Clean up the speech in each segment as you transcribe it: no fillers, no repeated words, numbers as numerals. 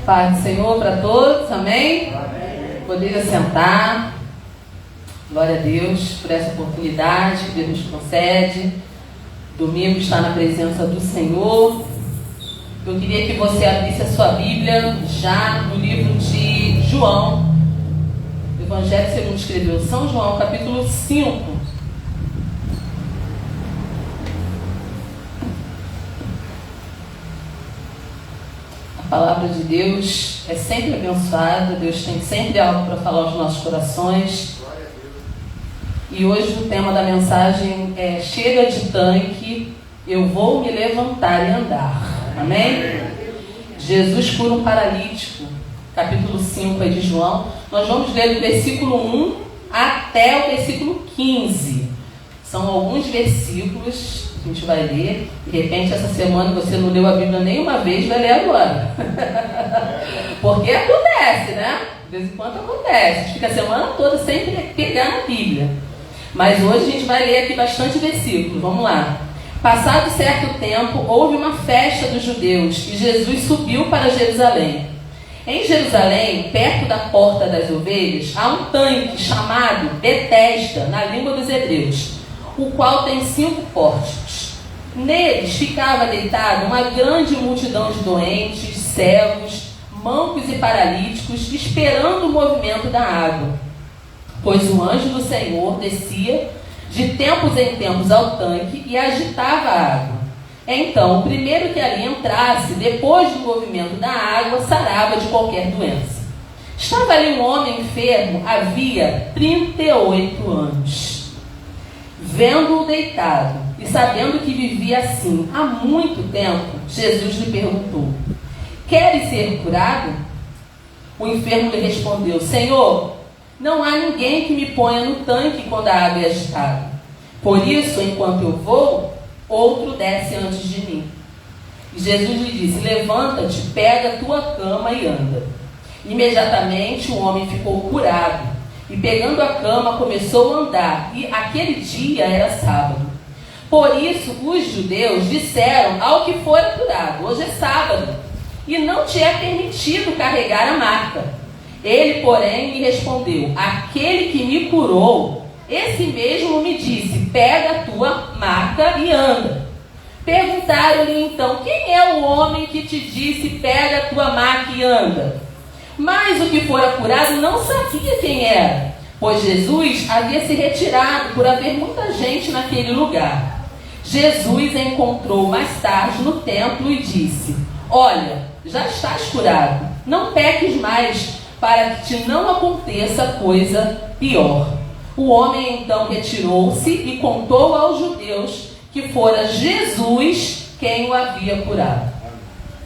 Paz do Senhor para todos, amém? Amém. Poder assentar. Glória a Deus por essa oportunidade que Deus nos concede. Domingo está na presença do Senhor. Eu queria que você abrisse a sua Bíblia já no livro de João, Evangelho segundo escreveu São João, capítulo 5. A palavra de Deus é sempre abençoada. Deus tem sempre algo para falar aos nossos corações. E hoje o tema da mensagem é: chega de tanque, eu vou me levantar e andar. Amém? Jesus cura um paralítico, capítulo 5 de João. Nós vamos ler do versículo 1 até o versículo 15. São alguns versículos que a gente vai ler. De repente, essa semana você não leu a Bíblia nenhuma vez, vai ler agora. Porque acontece, né? De vez em quando acontece. A gente fica a semana toda sem pegar na Bíblia. Mas hoje a gente vai ler aqui bastante versículos. Vamos lá. Passado certo tempo, houve uma festa dos judeus e Jesus subiu para Jerusalém. Em Jerusalém, perto da porta das ovelhas, há um tanque chamado Betesda, na língua dos hebreus, o qual tem 5 pórticos. Neles ficava deitada uma grande multidão de doentes, cegos, mancos e paralíticos, esperando o movimento da água. Pois o anjo do Senhor descia de tempos em tempos ao tanque e agitava a água. Então, o primeiro que ali entrasse, depois do movimento da água, sarava de qualquer doença. Estava ali um homem enfermo, havia 38 anos. Vendo-o deitado e sabendo que vivia assim há muito tempo, Jesus lhe perguntou: queres ser curado? O enfermo lhe respondeu: Senhor, não há ninguém que me ponha no tanque quando a água é agitada. Por isso, enquanto eu vou, outro desce antes de mim. E Jesus lhe disse: levanta-te, pega a tua cama e anda. Imediatamente o homem ficou curado. E pegando a cama, começou a andar. E aquele dia era sábado. Por isso, os judeus disseram ao que fora curado: hoje é sábado, e não te é permitido carregar a maca. Ele, porém, lhe respondeu: aquele que me curou, esse mesmo me disse: pega a tua maca e anda. Perguntaram-lhe então: quem é o homem que te disse: pega a tua maca e anda? Mas o que fora curado não sabia quem era, pois Jesus havia se retirado por haver muita gente naquele lugar. Jesus encontrou mais tarde no templo e disse: olha, já estás curado, não peques mais, para que te não aconteça coisa pior. O homem então retirou-se e contou aos judeus que fora Jesus quem o havia curado.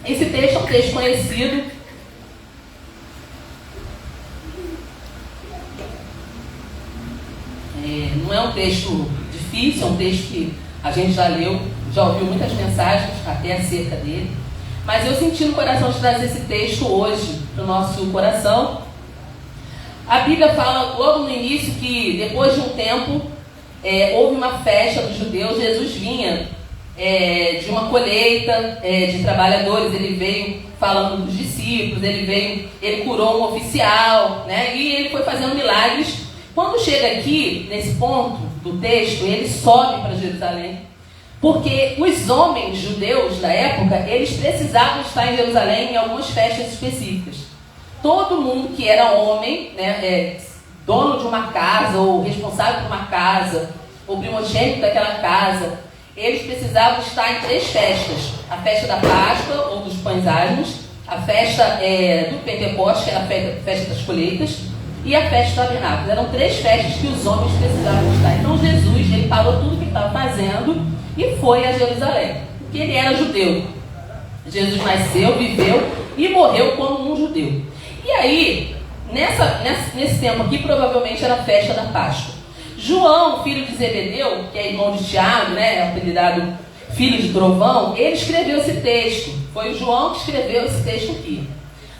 Esse texto é um texto conhecido. Não é um texto difícil, é um texto que a gente já leu, já ouviu muitas mensagens até acerca dele. Mas eu senti no coração de trazer esse texto hoje para o nosso coração. A Bíblia fala logo no início que depois de um tempo houve uma festa dos judeus. Jesus vinha de uma colheita de trabalhadores. Ele veio falando dos discípulos, ele curou um oficial, né? E ele foi fazendo milagres. Quando chega aqui, nesse ponto do texto, ele sobe para Jerusalém, porque os homens judeus da época, eles precisavam estar em Jerusalém em algumas festas específicas. Todo mundo que era homem, né, dono de uma casa, ou responsável por uma casa, ou primogênito daquela casa, eles precisavam estar em 3 festas. A festa da Páscoa, ou dos pães asmos, a festa do Pentecostes, que era a festa das colheitas, e a festa do tabernáculo. Eram 3 festas que os homens precisavam estar. Então Jesus, ele parou tudo que ele estava fazendo e foi a Jerusalém, porque ele era judeu. Jesus nasceu, viveu e morreu como um judeu. E aí, nesse tempo aqui, provavelmente era a festa da Páscoa. João, filho de Zebedeu, que é irmão de Tiago, né, apelidado filho de trovão, ele escreveu esse texto. Foi o João que escreveu esse texto aqui.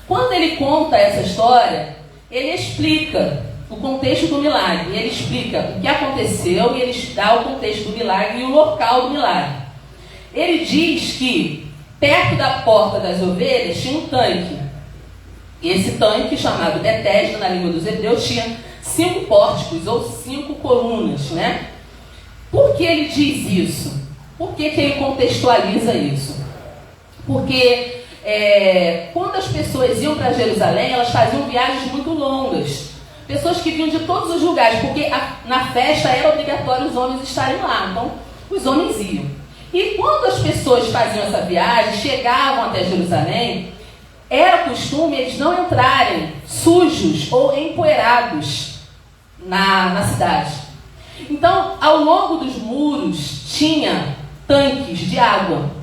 Quando ele conta essa história, ele explica o contexto do milagre. Ele explica o que aconteceu e ele dá o contexto do milagre e o local do milagre. Ele diz que perto da porta das ovelhas tinha um tanque. Esse tanque, chamado Betesda na língua dos hebreus, tinha 5 pórticos ou 5 colunas, né? Por que ele diz isso? Por que ele contextualiza isso? Porque quando as pessoas iam para Jerusalém, elas faziam viagens muito longas. Pessoas que vinham de todos os lugares, porque na festa era obrigatório os homens estarem lá. Então, os homens iam. E quando as pessoas faziam essa viagem, chegavam até Jerusalém, era costume eles não entrarem sujos ou empoeirados na cidade. Então, ao longo dos muros, tinha tanques de água,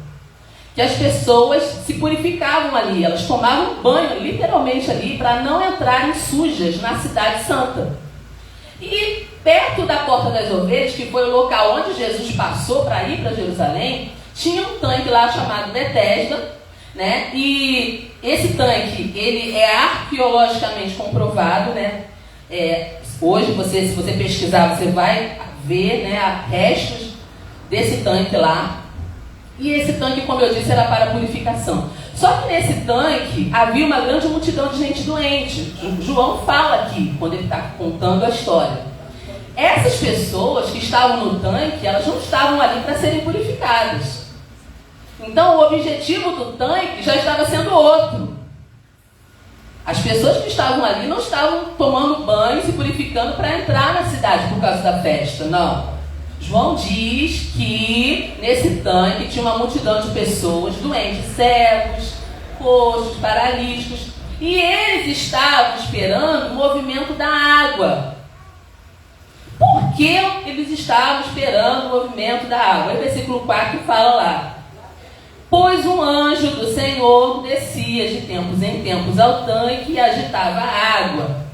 que as pessoas se purificavam ali, elas tomavam banho literalmente ali para não entrarem sujas na cidade santa. E perto da Porta das Ovelhas, que foi o local onde Jesus passou para ir para Jerusalém, tinha um tanque lá chamado Betesda, né? E esse tanque, ele é arqueologicamente comprovado, né? Hoje, se você pesquisar, você vai ver, né, restos desse tanque lá. E esse tanque, como eu disse, era para purificação. Só que nesse tanque havia uma grande multidão de gente doente. João fala aqui, quando ele está contando a história. Essas pessoas que estavam no tanque, elas não estavam ali para serem purificadas. Então, o objetivo do tanque já estava sendo outro. As pessoas que estavam ali não estavam tomando banho, se purificando para entrar na cidade por causa da festa, não. João diz que nesse tanque tinha uma multidão de pessoas doentes, cegos, coxos, paralíticos, e eles estavam esperando o movimento da água. Por que eles estavam esperando o movimento da água? O versículo 4 fala lá: pois um anjo do Senhor descia de tempos em tempos ao tanque e agitava a água.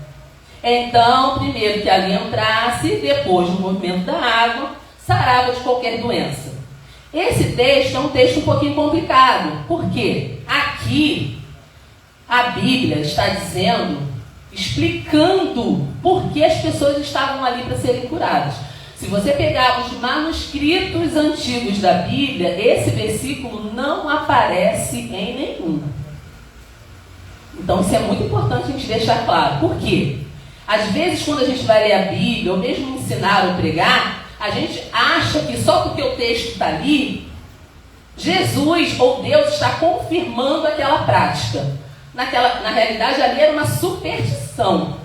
Então, primeiro que ali entrasse, depois do movimento da água, sarava de qualquer doença. Esse texto é um texto um pouquinho complicado. Por quê? Aqui, a Bíblia está dizendo, explicando por que as pessoas estavam ali para serem curadas. Se você pegar os manuscritos antigos da Bíblia, esse versículo não aparece em nenhum. Então, isso é muito importante a gente deixar claro. Por quê? Às vezes, quando a gente vai ler a Bíblia, ou mesmo ensinar ou pregar, a gente acha que só porque o texto está ali, Jesus ou Deus está confirmando aquela prática. Na realidade, ali era uma superstição.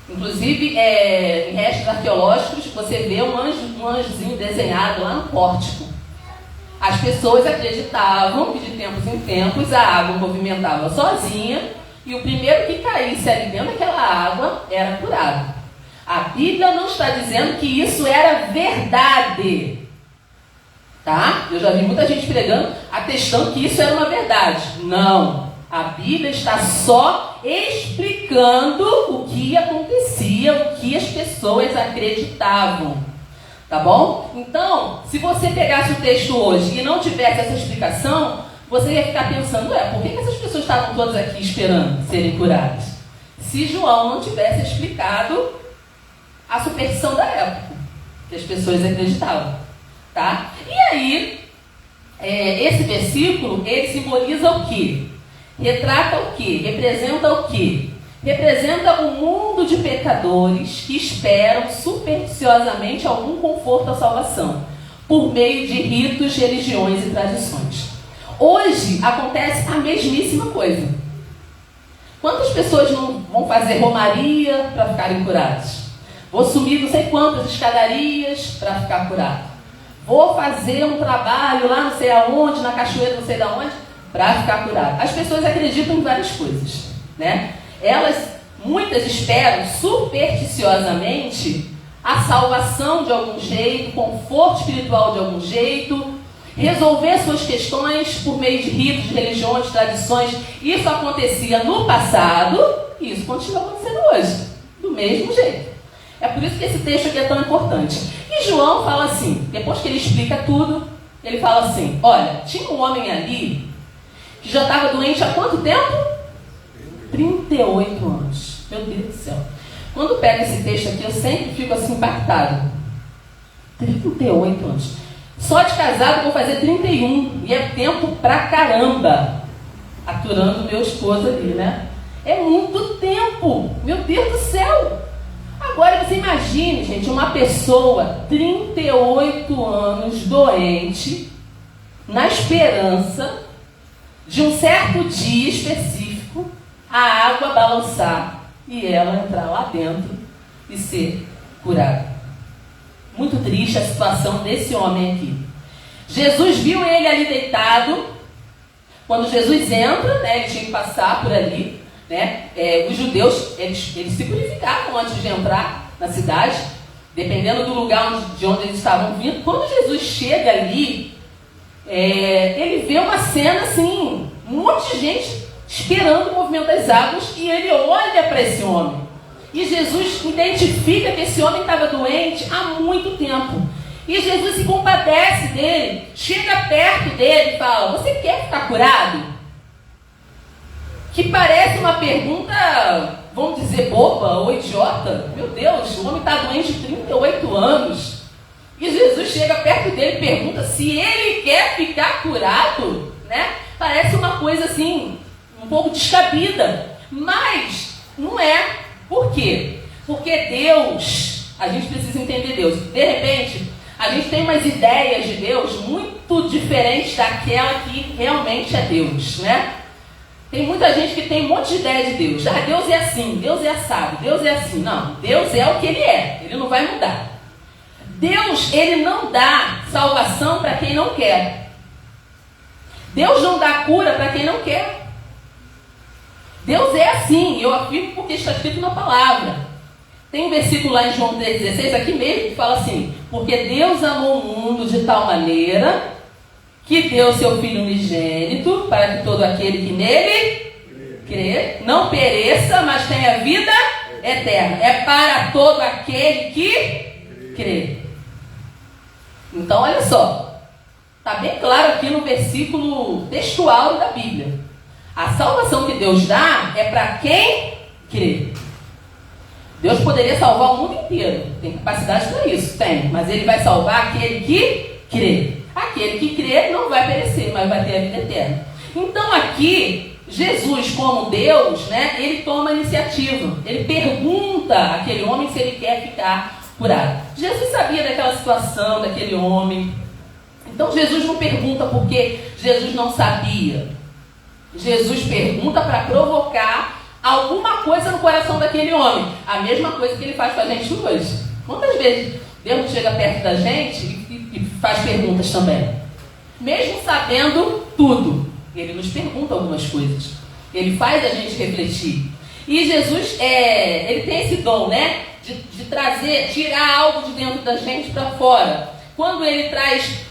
Inclusive, em restos arqueológicos, você vê um anjozinho desenhado lá no pórtico. As pessoas acreditavam que de tempos em tempos a água movimentava sozinha e o primeiro que caísse ali dentro daquela água era curado. A Bíblia não está dizendo que isso era verdade. Tá? Eu já vi muita gente pregando, atestando que isso era uma verdade. Não. A Bíblia está só explicando o que acontecia, o que as pessoas acreditavam. Tá bom? Então, se você pegasse o texto hoje e não tivesse essa explicação, você ia ficar pensando, por que essas pessoas estavam todas aqui esperando serem curadas? Se João não tivesse explicado a superstição da época, que as pessoas acreditavam. Tá? E aí, esse versículo, ele simboliza o quê? Retrata o quê? Representa o quê? Representa um mundo de pecadores que esperam supersticiosamente algum conforto à salvação, por meio de ritos, religiões e tradições. Hoje acontece a mesmíssima coisa. Quantas pessoas não vão fazer romaria para ficarem curadas? Vou subir não sei quantas escadarias para ficar curado. Vou fazer um trabalho lá não sei aonde, na cachoeira não sei de onde, para ficar curado. As pessoas acreditam em várias coisas, né? Muitas esperam supersticiosamente a salvação de algum jeito, conforto espiritual de algum jeito, resolver suas questões por meio de ritos, de religiões, de tradições. Isso acontecia no passado e isso continua acontecendo hoje, do mesmo jeito. É por isso que esse texto aqui é tão importante. E João fala assim, depois que ele explica tudo, ele fala assim, olha, tinha um homem ali que já estava doente há quanto tempo? 38 anos. Meu Deus do céu. Quando pego esse texto aqui, eu sempre fico assim impactado. 38 anos. Só de casado eu vou fazer 31. E é tempo pra caramba. aturando meu esposo ali, né? É muito tempo, meu Deus do céu! Agora você imagine, gente, uma pessoa 38 anos doente, na esperança de um certo dia específico, a água balançar e ela entrar lá dentro e ser curada. Muito triste a situação desse homem aqui. Jesus viu ele ali deitado. Quando Jesus entra, né, ele tinha que passar por ali, né? Os judeus, eles se purificavam antes de entrar na cidade, dependendo do lugar de onde eles estavam vindo. Quando Jesus chega ali, ele vê uma cena assim, um monte de gente esperando o movimento das águas, e ele olha para esse homem. E Jesus identifica que esse homem estava doente há muito tempo. E Jesus se compadece dele, chega perto dele e fala: você quer ficar curado? Que parece uma pergunta, vamos dizer, boba ou idiota. Meu Deus, o homem está doente há 38 anos. E Jesus chega perto dele e pergunta se ele quer ficar curado, né? Parece uma coisa assim, um pouco descabida. Mas não é. Por quê? Porque Deus, a gente precisa entender Deus. De repente, a gente tem umas ideias de Deus muito diferentes daquela que realmente é Deus, né? Tem muita gente que tem um monte de ideia de Deus. Ah, Deus é assim, Deus é assado, Deus é assim. Não, Deus é o que Ele é, Ele não vai mudar. Deus, Ele não dá salvação para quem não quer. Deus não dá cura para quem não quer. Deus é assim, eu afirmo porque está escrito na palavra. Tem um versículo lá em João 3,16, aqui mesmo, que fala assim: porque Deus amou o mundo de tal maneira que deu seu Filho unigênito, para que todo aquele que nele crê não pereça, mas tenha vida eterna. É para todo aquele que crê. Então, olha só, está bem claro aqui no versículo textual da Bíblia. A salvação que Deus dá é para quem crê. Deus poderia salvar o mundo inteiro, tem capacidade para isso, tem, mas Ele vai salvar aquele que crê. Aquele que crê não vai perecer, mas vai ter a vida eterna. Então aqui, Jesus, como Deus, né, Ele toma a iniciativa. Ele pergunta àquele homem se ele quer ficar curado. Jesus sabia daquela situação, daquele homem. Então Jesus não pergunta porque Jesus não sabia. Jesus pergunta para provocar alguma coisa no coração daquele homem. A mesma coisa que Ele faz com a gente hoje. Quantas vezes Deus chega perto da gente e faz perguntas também? Mesmo sabendo tudo, Ele nos pergunta algumas coisas. Ele faz a gente refletir. E Jesus, Ele tem esse dom, né? De trazer, tirar algo de dentro da gente para fora. Quando Ele traz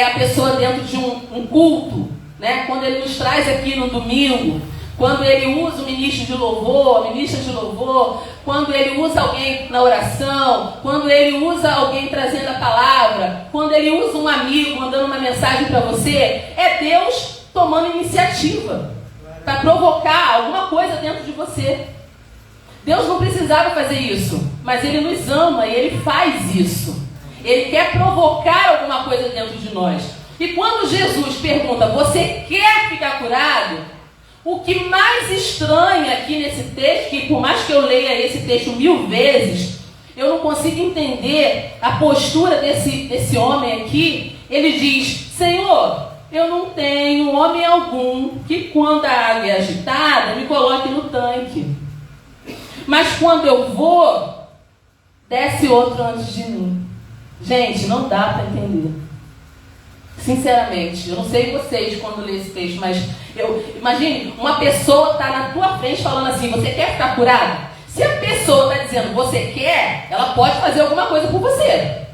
a pessoa dentro de um culto, né? Quando Ele nos traz aqui no domingo, quando Ele usa o ministro de louvor, a ministra de louvor, quando Ele usa alguém na oração, quando Ele usa alguém trazendo a palavra, quando Ele usa um amigo mandando uma mensagem para você, é Deus tomando iniciativa para provocar alguma coisa dentro de você. Deus não precisava fazer isso, mas Ele nos ama e Ele faz isso. Ele quer provocar alguma coisa dentro de nós. E quando Jesus pergunta: você quer ficar curado? O que mais estranha aqui nesse texto, que por mais que eu leia esse texto 1000 vezes, eu não consigo entender a postura desse homem aqui. Ele diz: Senhor, eu não tenho homem algum que quando a água é agitada me coloque no tanque. Mas quando eu vou, desce outro antes de mim. Gente, não dá para entender. Sinceramente, eu não sei vocês quando lê esse texto, mas imagine, uma pessoa está na tua frente falando assim: você quer ficar curado? Se a pessoa está dizendo você quer, ela pode fazer alguma coisa por você.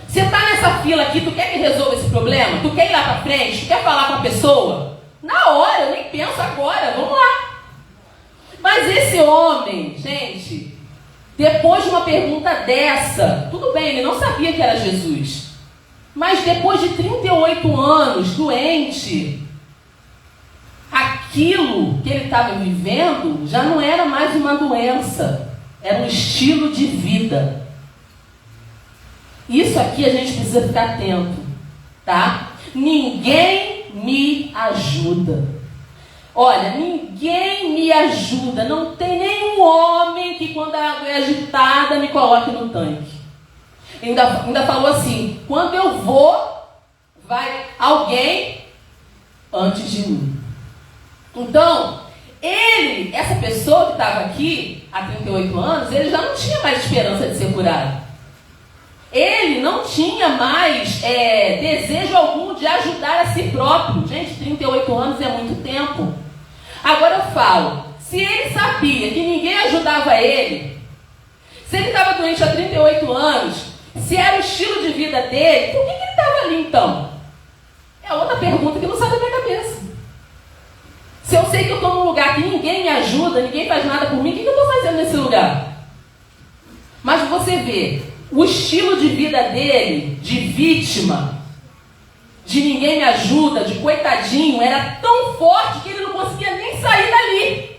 Você está nessa fila aqui, tu quer que resolva esse problema? Tu quer ir lá para frente? Tu quer falar com a pessoa? Na hora, eu nem penso agora, vamos lá. Mas esse homem, gente, depois de uma pergunta dessa, tudo bem, ele não sabia que era Jesus. Mas depois de 38 anos doente, aquilo que ele estava vivendo já não era mais uma doença, era um estilo de vida. Isso aqui a gente precisa ficar atento, tá? Ninguém me ajuda. Olha, ninguém me ajuda, não tem nenhum homem que quando a água é agitada me coloque no tanque. Ainda falou assim, quando eu vou, vai alguém antes de mim. Então, essa pessoa que estava aqui há 38 anos, ele já não tinha mais esperança de ser curado. Ele não tinha mais desejo algum de ajudar a si próprio. Gente, 38 anos é muito tempo. Agora eu falo, se ele sabia que ninguém ajudava ele, se ele estava doente há 38 anos, se era o estilo de vida dele, por que ele estava ali então? É outra pergunta que não sai da minha cabeça. Se eu sei que eu estou num lugar que ninguém me ajuda, ninguém faz nada por mim, o que eu estou fazendo nesse lugar? Mas você vê, o estilo de vida dele, de vítima, de ninguém me ajuda, de coitadinho, era tão forte que ele não conseguia nem sair dali.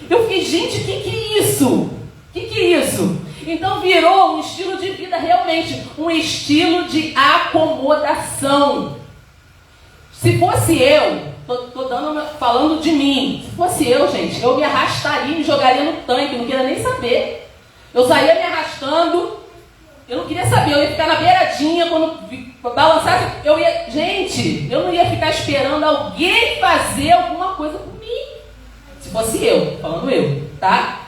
Eu fiquei, gente, o que é isso? O que é isso? Então virou um estilo de vida realmente, um estilo de acomodação. Se fosse eu, falando de mim, se fosse eu, gente, eu me arrastaria e me jogaria no tanque, não queria nem saber. Eu saía me arrastando, eu não queria saber, eu ia ficar na beiradinha, quando balançasse, gente, eu não ia ficar esperando alguém fazer alguma coisa por mim. Se fosse eu, falando eu, tá?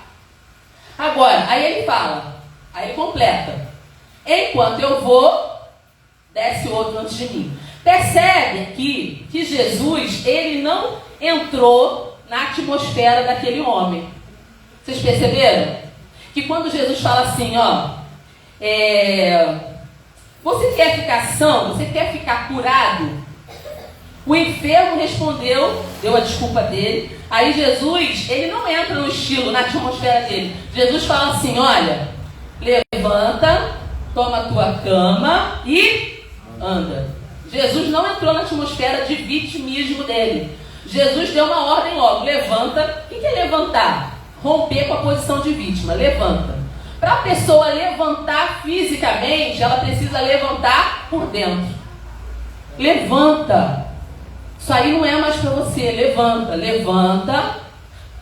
Agora, aí ele fala, aí ele completa. Enquanto eu vou, desce outro antes de mim. Percebe aqui que Jesus, ele não entrou na atmosfera daquele homem. Vocês perceberam? Que quando Jesus fala assim, ó, você quer ficar são? Você quer ficar curado? O enfermo respondeu, deu a desculpa dele. Aí Jesus, ele não entra no estilo, na atmosfera dele. Jesus fala assim, olha, levanta, toma a tua cama e anda. Jesus não entrou na atmosfera de vitimismo dele. Jesus deu uma ordem logo, levanta. O que é levantar? Romper com a posição de vítima, levanta. Para a pessoa levantar fisicamente, ela precisa levantar por dentro. Levanta. Isso aí não é mais para você. Levanta.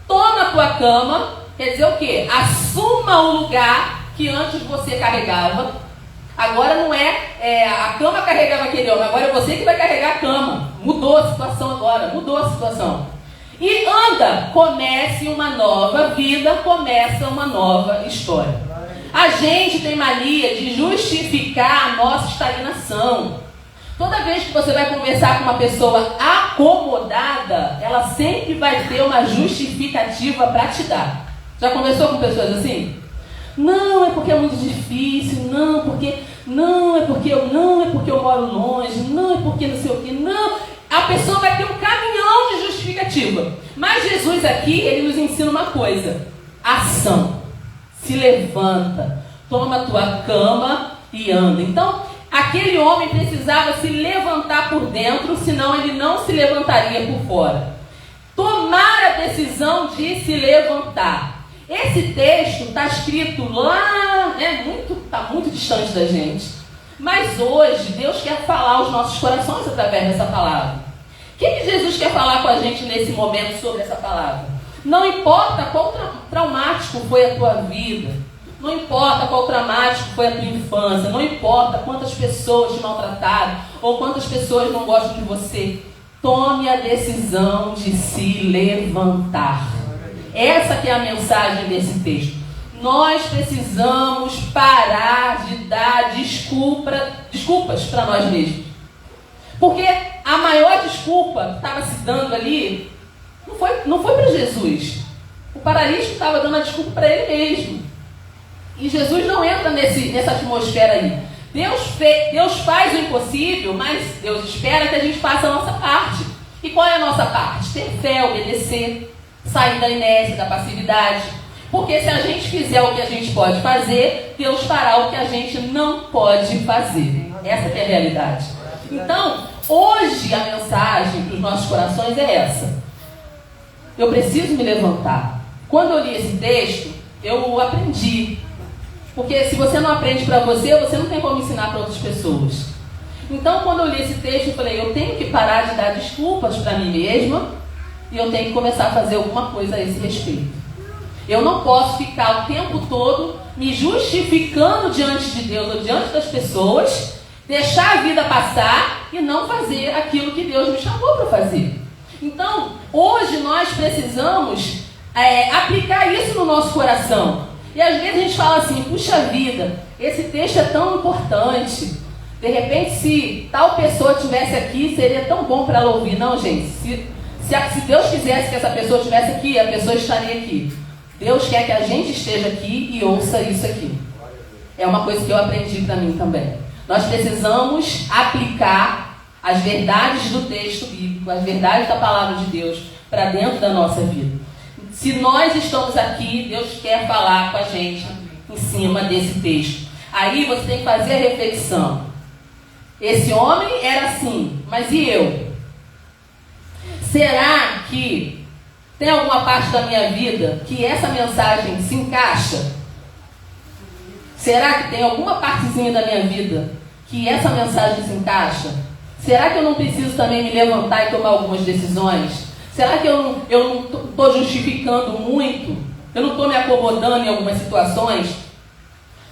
Toma a tua cama. Quer dizer o quê? Assuma o lugar que antes você carregava. Agora não a cama carregava aquele homem. Agora é você que vai carregar a cama. Mudou a situação agora. Mudou a situação. E anda. Comece uma nova vida. Começa uma nova história. A gente tem mania de justificar a nossa estagnação. Toda vez que você vai conversar com uma pessoa acomodada, ela sempre vai ter uma justificativa para te dar. Já conversou com pessoas assim? Não, é porque é muito difícil, não, é porque eu moro longe, não, é porque não sei o que, não. A pessoa vai ter um caminhão de justificativa. Mas Jesus aqui, ele nos ensina uma coisa: ação. Se levanta, toma a tua cama e anda. Então, aquele homem precisava se levantar por dentro, senão ele não se levantaria por fora. Tomar a decisão de se levantar. Esse texto está escrito lá, está muito distante da gente. Mas hoje, Deus quer falar aos nossos corações através dessa palavra. O que Jesus quer falar com a gente nesse momento sobre essa palavra? Não importa qual traumático foi a tua vida, não importa qual traumático foi a tua infância, não importa quantas pessoas te maltrataram ou quantas pessoas não gostam de você, tome a decisão de se levantar. Essa que é a mensagem desse texto. Nós precisamos parar de dar desculpas para nós mesmos. Porque a maior desculpa que estava se dando ali não foi para Jesus. O paralítico estava dando a desculpa para ele mesmo. E Jesus não entra nessa atmosfera aí. Deus faz o impossível, mas Deus espera que a gente faça a nossa parte. E qual é a nossa parte? Ter fé, obedecer, sair da inércia, da passividade. Porque se a gente fizer o que a gente pode fazer, Deus fará o que a gente não pode fazer. Essa que é a realidade. Então, hoje a mensagem para os nossos corações é essa. Eu preciso me levantar. Quando eu li esse texto, eu aprendi. Porque se você não aprende para você, você não tem como ensinar para outras pessoas. Então, quando eu li esse texto, eu falei, eu tenho que parar de dar desculpas para mim mesma e eu tenho que começar a fazer alguma coisa a esse respeito. Eu não posso ficar o tempo todo me justificando diante de Deus ou diante das pessoas, deixar a vida passar e não fazer aquilo que Deus me chamou para fazer. Então, hoje nós precisamos aplicar isso no nosso coração. E às vezes a gente fala assim, puxa vida, esse texto é tão importante. De repente, se tal pessoa estivesse aqui, seria tão bom para ela ouvir. Não, gente, se Deus quisesse que essa pessoa estivesse aqui, a pessoa estaria aqui. Deus quer que a gente esteja aqui e ouça isso aqui. É uma coisa que eu aprendi para mim também. Nós precisamos aplicar as verdades do texto bíblico, as verdades da palavra de Deus para dentro da nossa vida. Se nós estamos aqui, Deus quer falar com a gente em cima desse texto. Aí você tem que fazer a reflexão. Esse homem era assim, mas e eu? Será que tem alguma parte da minha vida que essa mensagem se encaixa? Será que tem alguma partezinha da minha vida que essa mensagem se encaixa? Será que eu não preciso também me levantar e tomar algumas decisões? Será que eu não estou justificando muito? Eu não estou me acomodando em algumas situações?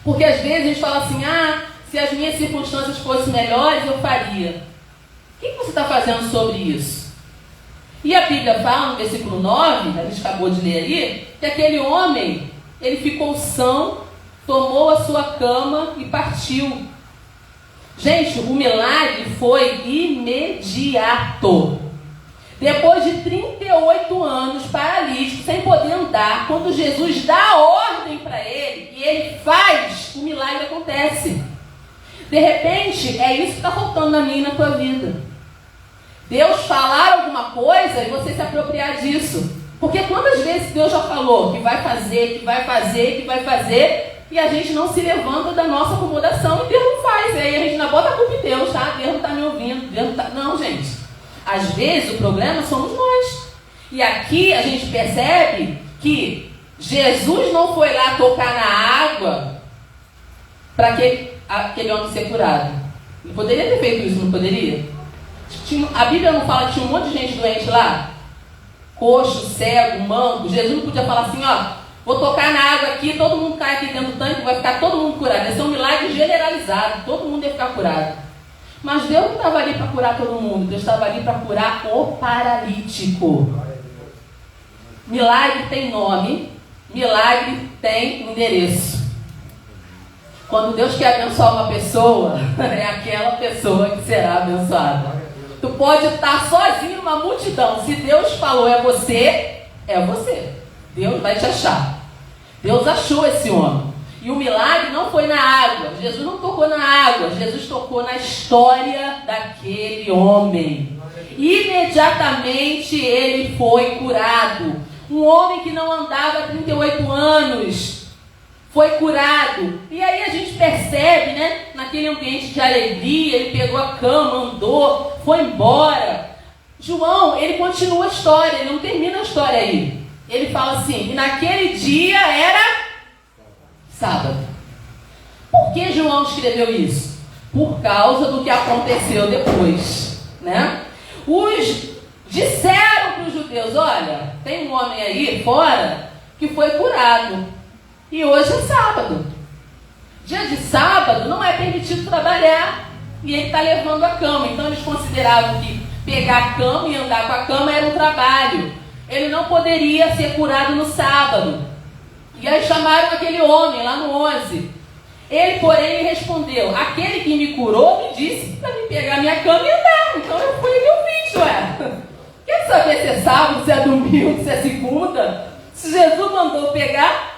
Porque às vezes a gente fala assim, se as minhas circunstâncias fossem melhores, eu faria. O que você está fazendo sobre isso? E a Bíblia fala no versículo 9, a gente acabou de ler ali, que aquele homem, ele ficou são, tomou a sua cama e partiu. Gente, o milagre foi imediato. Depois de 38 anos paralítico, sem poder andar, quando Jesus dá a ordem para ele, e ele faz, o milagre acontece. De repente, é isso que está faltando na minha e na tua vida. Deus falar alguma coisa e você se apropriar disso. Porque quantas vezes Deus já falou que vai fazer, que vai fazer, que vai fazer, e a gente não se levanta da nossa acomodação e Deus não faz. E aí a gente não bota a culpa em Deus, tá? Deus não está me ouvindo, Deus não está... Não, gente. Às vezes o problema somos nós. E aqui a gente percebe que Jesus não foi lá tocar na água para aquele homem ser curado. Ele poderia ter feito isso, não poderia? A Bíblia não fala que tinha um monte de gente doente lá? Coxo, cego, manco. Jesus não podia falar assim, vou tocar na água aqui, todo mundo cai aqui dentro do tanque, vai ficar todo mundo curado. Esse é um milagre generalizado, todo mundo ia ficar curado. Mas Deus não estava ali para curar todo mundo, Deus estava ali para curar o paralítico. Milagre tem nome, milagre tem endereço. Quando Deus quer abençoar uma pessoa, é aquela pessoa que será abençoada. Tu pode estar sozinho numa multidão, se Deus falou é você, Deus vai te achar. Deus achou esse homem. E o milagre não foi na água. Jesus não tocou na água. Jesus tocou na história daquele homem. Imediatamente ele foi curado. Um homem que não andava há 38 anos foi curado. E aí a gente percebe, né? Naquele ambiente de alegria, ele pegou a cama, andou, foi embora. João, ele continua a história, ele não termina a história aí. Ele fala assim, e naquele dia era sábado. Por que João escreveu isso? Por causa do que aconteceu depois, né? Disseram para os judeus, olha, tem um homem aí fora que foi curado. E hoje é sábado. Dia de sábado não é permitido trabalhar. E ele está levando a cama. Então eles consideravam que pegar a cama e andar com a cama era um trabalho. Ele não poderia ser curado no sábado. E aí chamaram aquele homem lá no 11. Ele, porém, respondeu, aquele que me curou me disse para me pegar minha cama e andar. Então eu fui e eu fiz, ué. Quer saber se é sábado, se é domingo, se é segunda? Se Jesus mandou pegar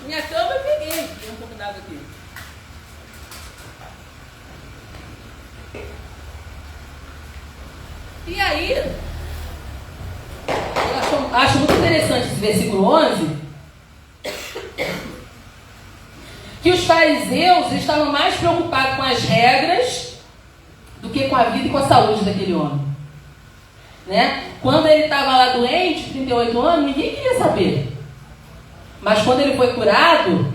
minha cama, eu peguei. Tem um pouco d'água aqui. E aí, eu acho muito interessante esse versículo 11, que os fariseus estavam mais preocupados com as regras do que com a vida e com a saúde daquele homem, né? Quando ele estava lá doente, 38 anos, ninguém queria saber. Mas quando ele foi curado,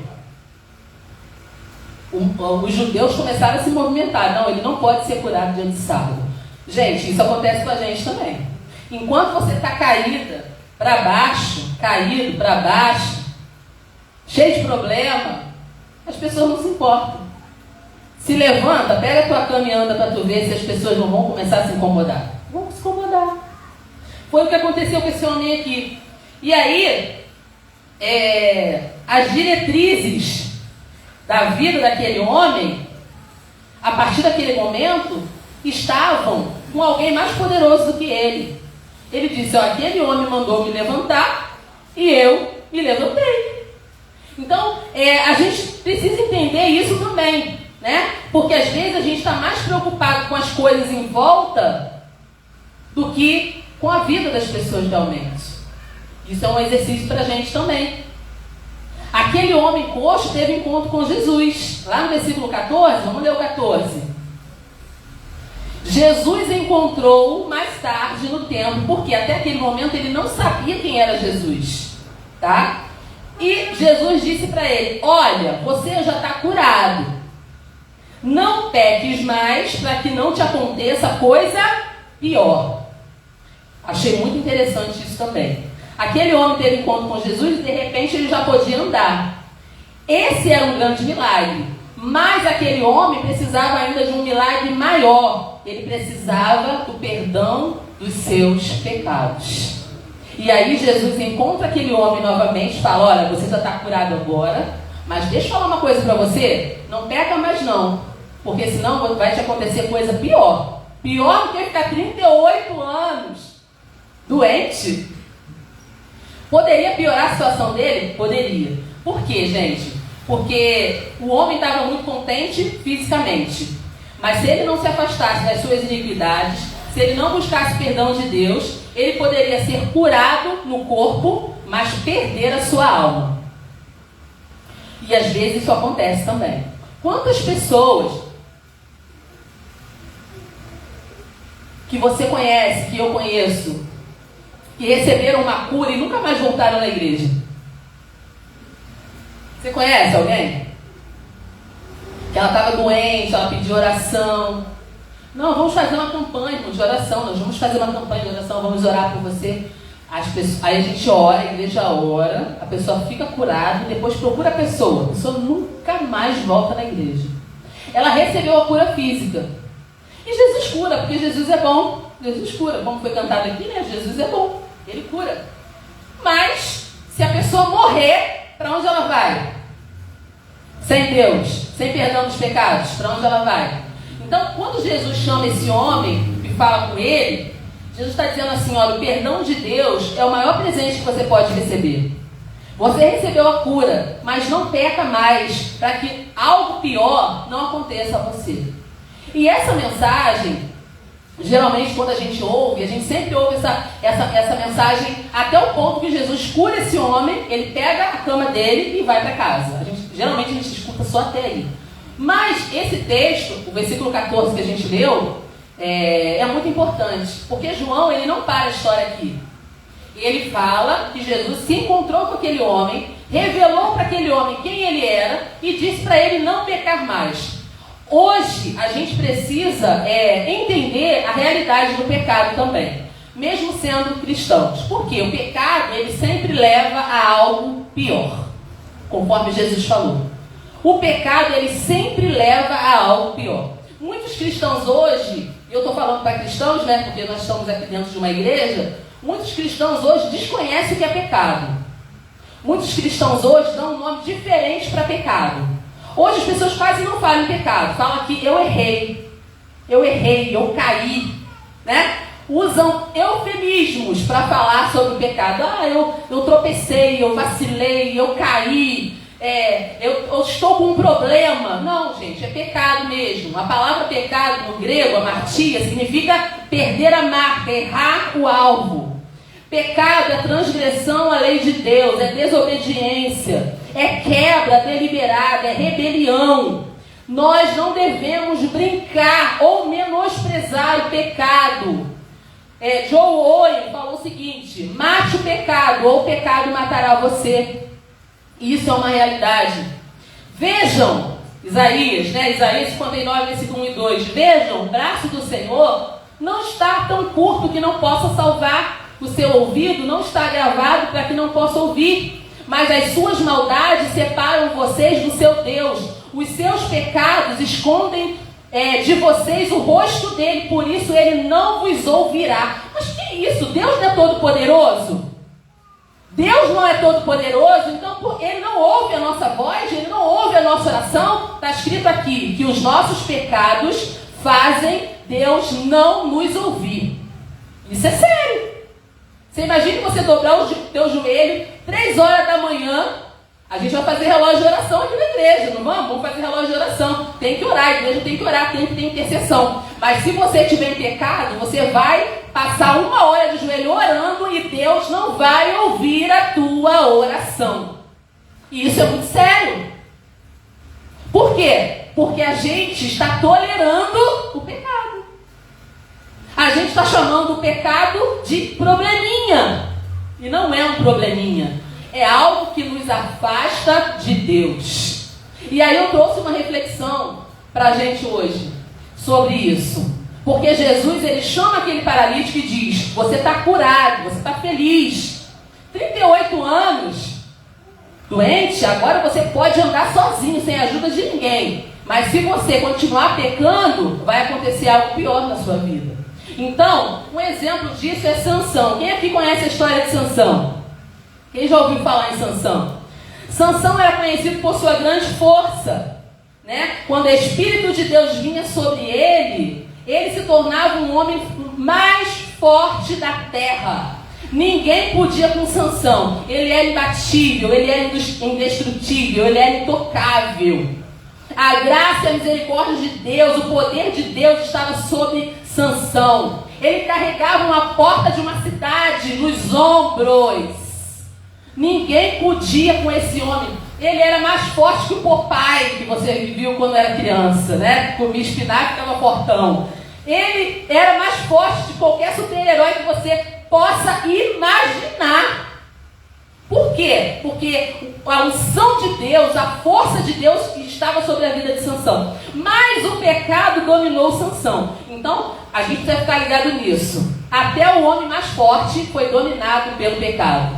os judeus começaram a se movimentar. Não, ele não pode ser curado dia de sábado. Gente, isso acontece com a gente também. Enquanto você está caído para baixo, cheio de problema, as pessoas não se importam. Se levanta, pega a tua cama e anda para tu ver se as pessoas não vão começar a se incomodar. Vão se incomodar. Foi o que aconteceu com esse homem aqui. E aí, as diretrizes da vida daquele homem, a partir daquele momento, estavam com alguém mais poderoso do que ele. Ele disse, aquele homem mandou me levantar e eu me levantei. Então, a gente precisa entender isso também, né? Porque às vezes a gente está mais preocupado com as coisas em volta do que com a vida das pessoas realmente. Isso é um exercício para a gente também. Aquele homem coxo teve encontro com Jesus. Lá no versículo 14, vamos ler o 14. Jesus encontrou-o mais tarde no templo, porque até aquele momento ele não sabia quem era Jesus, tá? E Jesus disse para ele, olha, você já está curado. Não peques mais para que não te aconteça coisa pior. Achei muito interessante isso também. Aquele homem teve encontro com Jesus e de repente ele já podia andar. Esse era um grande milagre. Mas aquele homem precisava ainda de um milagre maior. Ele precisava do perdão dos seus pecados. E aí Jesus encontra aquele homem novamente e fala, olha, você já está curado agora, mas deixa eu falar uma coisa para você, não peca mais não, porque senão vai te acontecer coisa pior. Pior do que ficar 38 anos doente. Poderia piorar a situação dele? Poderia. Por quê, gente? Porque o homem estava muito contente fisicamente. Mas se ele não se afastasse das suas iniquidades, se ele não buscasse perdão de Deus, ele poderia ser curado no corpo, mas perder a sua alma. E às vezes isso acontece também. Quantas pessoas que você conhece, que eu conheço, que receberam uma cura e nunca mais voltaram na igreja? Você conhece alguém? Que ela estava doente, ela pediu oração. Não, vamos fazer uma campanha de oração, nós vamos fazer uma campanha de oração, vamos orar por você. Aí a gente ora, a igreja ora, a pessoa fica curada e depois procura a pessoa nunca mais volta na igreja. Ela recebeu a cura física. E Jesus cura, porque Jesus é bom. Jesus cura, como foi cantado aqui, né? Jesus é bom, ele cura. Mas, se a pessoa morrer, para onde ela vai? Sem Deus, sem perdão dos pecados, para onde ela vai? Então, quando Jesus chama esse homem e fala com ele, Jesus está dizendo assim, olha, o perdão de Deus é o maior presente que você pode receber. Você recebeu a cura, mas não peca mais, para que algo pior não aconteça a você. E essa mensagem, geralmente quando a gente sempre ouve essa mensagem até o ponto que Jesus cura esse homem, ele pega a cama dele e vai para casa. Geralmente a gente escuta só até aí. Mas esse texto, o versículo 14 que a gente leu, é muito importante, porque João ele não para a história aqui. Ele fala que Jesus se encontrou com aquele homem, revelou para aquele homem quem ele era e disse para ele não pecar mais. Hoje a gente precisa entender a realidade do pecado também, mesmo sendo cristãos. Porque o pecado ele sempre leva a algo pior, conforme Jesus falou. O pecado ele sempre leva a algo pior. Muitos cristãos hoje, eu estou falando para cristãos, né, porque nós estamos aqui dentro de uma igreja, muitos cristãos hoje desconhecem o que é pecado. Muitos cristãos hoje dão um nome diferente para pecado. Hoje as pessoas quase não falam em pecado, falam que eu errei, eu caí, né? Usam eufemismos para falar sobre o pecado. Eu tropecei, eu vacilei, eu caí, eu estou com um problema. Não, gente, é pecado mesmo. A palavra pecado no grego, amartia, significa perder a marca, errar o alvo. Pecado é transgressão à lei de Deus, é desobediência, é quebra deliberada, é rebelião. Nós não devemos brincar ou menosprezar o pecado. Joe Owen falou o seguinte: mate o pecado ou o pecado matará você. Isso é uma realidade. Vejam, Isaías 59, versículo 1 e 2. Vejam, o braço do Senhor não está tão curto que não possa salvar. O seu ouvido não está gravado para que não possa ouvir. Mas as suas maldades separam vocês do seu Deus. Os seus pecados escondem de vocês o rosto dele. Por isso ele não vos ouvirá. Mas que isso? Deus não é todo poderoso? Deus não é todo poderoso? Então ele não ouve a nossa voz? Ele não ouve a nossa oração? Está escrito aqui que os nossos pecados fazem Deus não nos ouvir. Isso é sério. Você imagina você dobrar o teu joelho 3 horas da manhã. A gente vai fazer relógio de oração aqui na igreja, não vamos? Vamos fazer relógio de oração. Tem que orar, a igreja tem que orar, tem que ter intercessão. Mas se você tiver em pecado, você vai passar 1 hora de joelho orando e Deus não vai ouvir a tua oração. E isso é muito sério. Por quê? Porque a gente está tolerando o pecado. A gente está chamando o pecado de probleminha. E não é um probleminha. É algo que nos afasta de Deus. E aí eu trouxe uma reflexão para a gente hoje sobre isso. Porque Jesus, ele chama aquele paralítico e diz: você está curado, você está feliz. 38 anos, doente, agora você pode andar sozinho, sem a ajuda de ninguém. Mas se você continuar pecando, vai acontecer algo pior na sua vida. Então, um exemplo disso é Sansão. Quem aqui conhece a história de Sansão? Quem já ouviu falar em Sansão? Sansão era conhecido por sua grande força, né? Quando o Espírito de Deus vinha sobre ele, ele se tornava um homem mais forte da terra. Ninguém podia com Sansão. Ele era imbatível, ele era indestrutível, ele era intocável. A graça e a misericórdia de Deus, o poder de Deus estava sobre Sansão. Ele carregava uma porta de uma cidade nos ombros. Ninguém podia com esse homem. Ele era mais forte que o Popeye, que você viu quando era criança, né? Comia espinafre e ficava fortão. Ele era mais forte de qualquer super-herói que você possa imaginar. Por quê? Porque a unção de Deus, a força de Deus estava sobre a vida de Sansão. Mas o pecado dominou Sansão. Então, a gente deve ficar ligado nisso. Até o homem mais forte foi dominado pelo pecado.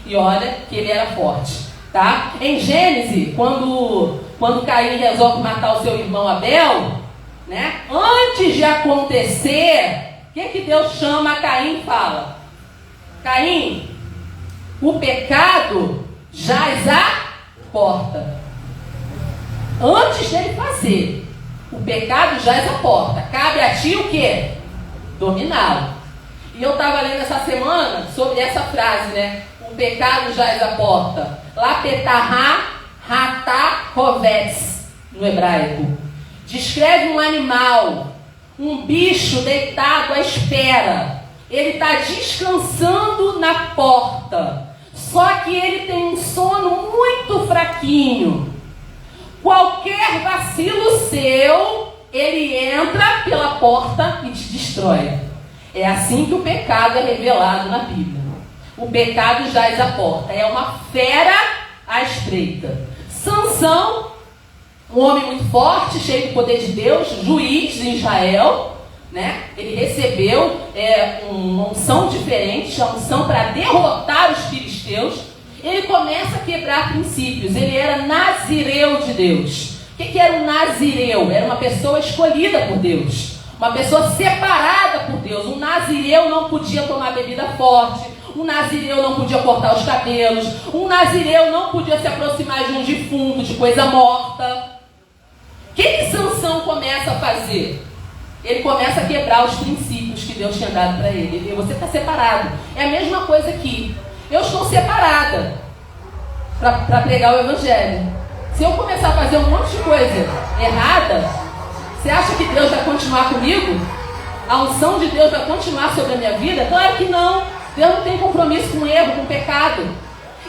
E olha que ele era forte, tá? Em Gênesis, quando Caim resolve matar o seu irmão Abel, né? Antes de acontecer, o que Deus chama Caim e fala? Caim, o pecado jaz à porta. Antes dele fazer, o pecado jaz à porta. Cabe a ti o quê? Dominá-lo. E eu estava lendo essa semana sobre essa frase, né? O pecado jaz à porta. Lapetará, ratá, rovetz, no hebraico. Descreve um animal, um bicho deitado à espera. Ele está descansando na porta. Só que ele tem um sono muito fraquinho. Qualquer vacilo seu, ele entra pela porta e te destrói. É assim que o pecado é revelado na Bíblia. O pecado jaz à porta. É uma fera à espreita. Sansão, um homem muito forte, cheio do poder de Deus, juiz de Israel, né? Ele recebeu uma unção diferente, a unção para derrotar os filisteus. Ele começa a quebrar princípios. Ele era nazireu de Deus. O que era um nazireu? Era uma pessoa escolhida por Deus, uma pessoa separada por Deus. Um nazireu não podia tomar bebida forte. Um nazireu não podia cortar os cabelos. Um nazireu não podia se aproximar de um defunto, de coisa morta. O que Sansão começa a fazer? Ele começa a quebrar os princípios que Deus tinha dado para ele. Você está separado. É a mesma coisa aqui. Eu estou separada para pregar o Evangelho. Se eu começar a fazer um monte de coisa errada, você acha que Deus vai continuar comigo? A unção de Deus vai continuar sobre a minha vida? Claro que não. Deus não tem compromisso com erro, com pecado.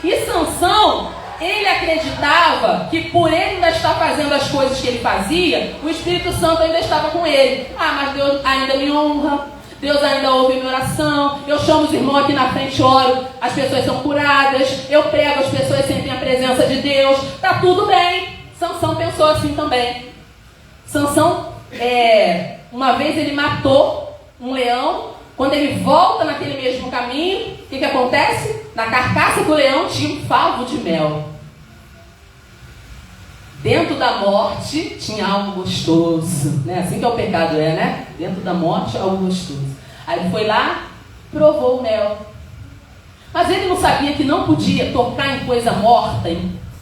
E Sansão, ele acreditava que por ele ainda estar fazendo as coisas que ele fazia, o Espírito Santo ainda estava com ele. Mas Deus ainda me honra, Deus ainda ouve minha oração, eu chamo os irmãos aqui na frente, oro, as pessoas são curadas, eu prego, as pessoas sentem a presença de Deus, tá tudo bem. Sansão pensou assim também. Sansão, uma vez ele matou Um leão, quando ele volta naquele mesmo caminho, o que acontece? Na carcaça do leão tinha um favo de mel. Dentro da morte tinha algo gostoso, né? Assim que é o pecado, né? Dentro da morte, algo gostoso. Aí ele foi lá, provou o mel. Mas ele não sabia que não podia tocar em coisa morta,